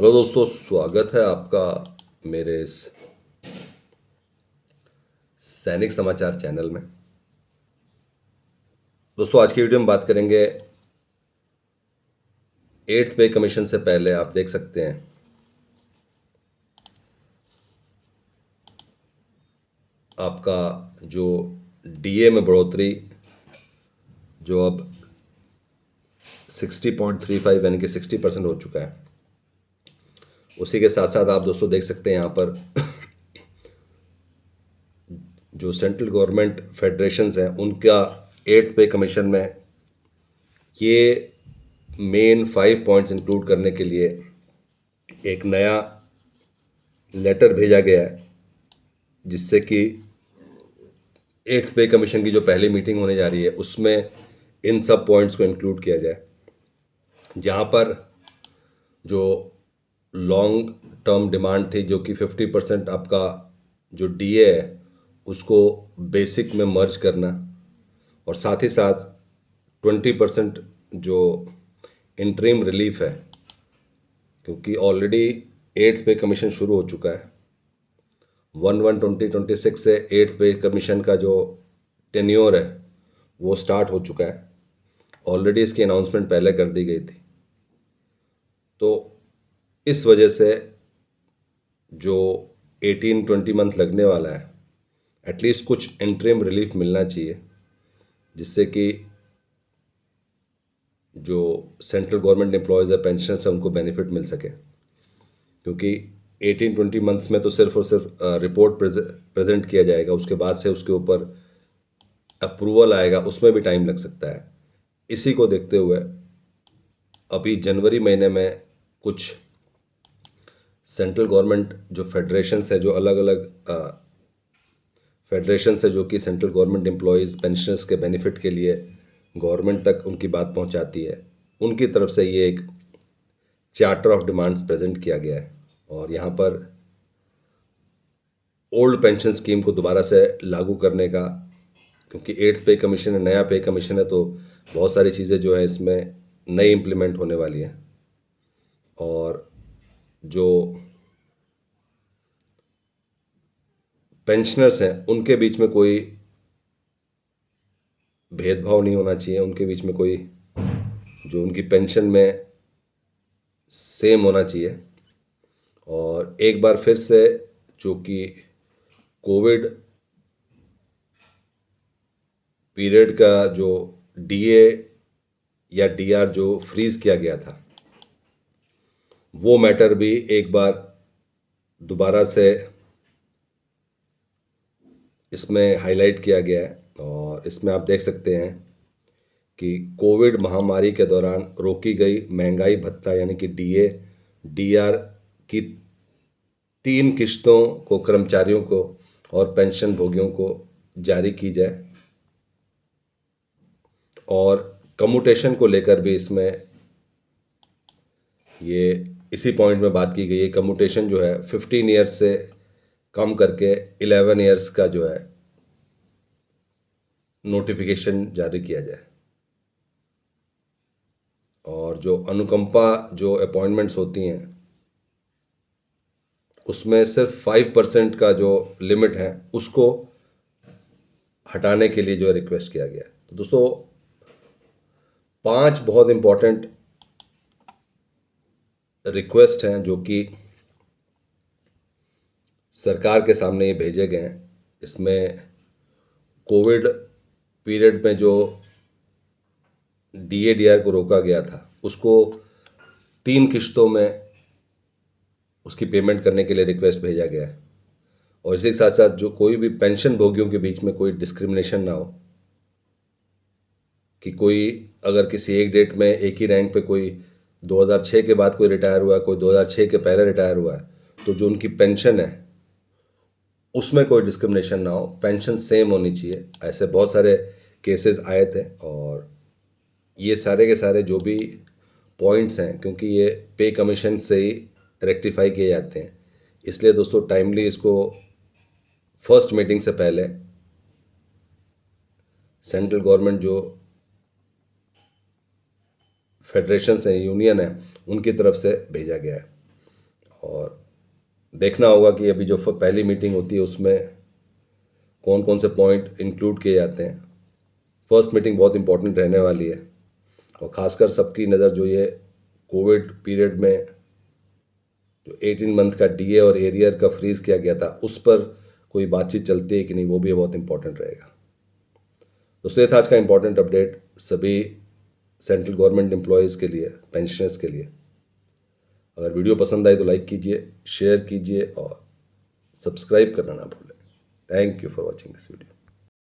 Hello दोस्तों, स्वागत है आपका मेरे इस सैनिक समाचार चैनल में। दोस्तों, आज की वीडियो में बात करेंगे 8th पे कमीशन से पहले आप देख सकते हैं आपका जो डीए में बढ़ोतरी जो अब 60.35 यानी कि 60% हो चुका है। उसी के साथ साथ आप दोस्तों देख सकते हैं यहाँ पर जो सेंट्रल गवर्नमेंट फेडरेशंस हैं उनका 8th पे कमीशन में ये मेन 5 पॉइंट्स इंक्लूड करने के लिए एक नया लेटर भेजा गया है, जिससे कि 8th पे कमीशन की जो पहली मीटिंग होने जा रही है उसमें इन सब पॉइंट्स को इंक्लूड किया जाए, जहाँ पर जो लॉन्ग टर्म डिमांड थी जो कि 50% आपका जो डीए है उसको बेसिक में मर्ज करना, और साथ ही साथ 20% जो इंटरिम रिलीफ है, क्योंकि ऑलरेडी 8th पे कमीशन शुरू हो चुका है। 1/1/2026 से 8th पे कमीशन का जो टेन्योर है वो स्टार्ट हो चुका है। ऑलरेडी इसकी अनाउंसमेंट पहले कर दी गई थी। तो इस वजह से जो 18-20 मंथ लगने वाला है, एटलीस्ट कुछ इंटरिम रिलीफ मिलना चाहिए, जिससे कि जो सेंट्रल गवर्नमेंट एम्प्लॉयज़ है, पेंशनर्स है, उनको बेनिफिट मिल सके। क्योंकि 18-20 मंथ्स में तो सिर्फ और सिर्फ रिपोर्ट प्रेजेंट किया जाएगा, उसके बाद से उसके ऊपर अप्रूवल आएगा, उसमें भी टाइम लग सकता है। इसी को देखते हुए अभी जनवरी महीने में कुछ सेंट्रल गवर्नमेंट जो फेडरेशंस है, जो अलग अलग फेडरेशंस है, जो कि सेंट्रल गवर्नमेंट एम्प्लॉयज़ पेंशनर्स के बेनिफिट के लिए गवर्नमेंट तक उनकी बात पहुंचाती है, उनकी तरफ से ये एक चार्टर ऑफ डिमांड्स प्रेजेंट किया गया है। और यहाँ पर ओल्ड पेंशन स्कीम को दोबारा से लागू करने का, क्योंकि 8th पे कमीशन है, नया पे कमीशन है, तो बहुत सारी चीज़ें जो है इसमें नई इम्प्लीमेंट होने वाली हैं। और जो पेंशनर्स हैं उनके बीच में कोई भेदभाव नहीं होना चाहिए, उनके बीच में कोई जो उनकी पेंशन में सेम होना चाहिए। और एक बार फिर से जो कि कोविड पीरियड का जो डीए या डीआर जो फ्रीज किया गया था, वो मैटर भी एक बार दोबारा से इसमें हाईलाइट किया गया है। और इसमें आप देख सकते हैं कि कोविड महामारी के दौरान रोकी गई महंगाई भत्ता यानी कि डीए डीआर की 3 किश्तों को कर्मचारियों को और पेंशन भोगियों को जारी की जाए। और कम्यूटेशन को लेकर भी इसमें ये इसी पॉइंट में बात की गई है। कम्यूटेशन जो है 15 ईयर्स से कम करके 11 ईयर्स का जो है नोटिफिकेशन जारी किया जाए। और जो अनुकंपा जो अपॉइंटमेंट्स होती हैं उसमें सिर्फ 5% का जो लिमिट है उसको हटाने के लिए जो है रिक्वेस्ट किया गया है। तो दोस्तों, 5 बहुत इम्पोर्टेंट रिक्वेस्ट हैं जो कि सरकार के सामने ये भेजे गए हैं। इसमें कोविड पीरियड में जो डीए डीआर को रोका गया था उसको 3 किश्तों में उसकी पेमेंट करने के लिए रिक्वेस्ट भेजा गया है। और इसी के साथ साथ जो कोई भी पेंशन भोगियों के बीच में कोई डिस्क्रिमिनेशन ना हो, कि कोई अगर किसी एक डेट में एक ही रैंक पे कोई 2006 के बाद कोई रिटायर हुआ है, कोई 2006 के पहले रिटायर हुआ है, तो जो उनकी पेंशन है उसमें कोई डिस्क्रिमिनेशन ना हो, पेंशन सेम होनी चाहिए। ऐसे बहुत सारे केसेस आए थे और ये सारे के सारे जो भी पॉइंट्स हैं, क्योंकि ये पे कमीशन से ही रेक्टिफाई किए जाते हैं, इसलिए दोस्तों टाइमली इसको फर्स्ट मीटिंग से पहले सेंट्रल गवर्नमेंट जो फेडरेशन है, यूनियन है, उनकी तरफ से भेजा गया है। और देखना होगा कि अभी जो पहली मीटिंग होती है उसमें कौन कौन से पॉइंट इंक्लूड किए जाते हैं। फर्स्ट मीटिंग बहुत इंपॉर्टेंट रहने वाली है और ख़ासकर सबकी नज़र जो ये कोविड पीरियड में जो 18 मंथ का डीए और एरियर का फ्रीज़ किया गया था उस पर कोई बातचीत चलती है कि नहीं, वो भी बहुत इंपॉर्टेंट रहेगा। दोस्तों, ये था आज का इंपॉर्टेंट अपडेट सभी सेंट्रल गवर्नमेंट एम्प्लॉयज़ के लिए, पेंशनर्स के लिए। अगर वीडियो पसंद आई तो लाइक कीजिए, शेयर कीजिए और सब्सक्राइब करना ना भूलें। Thank you for watching this video.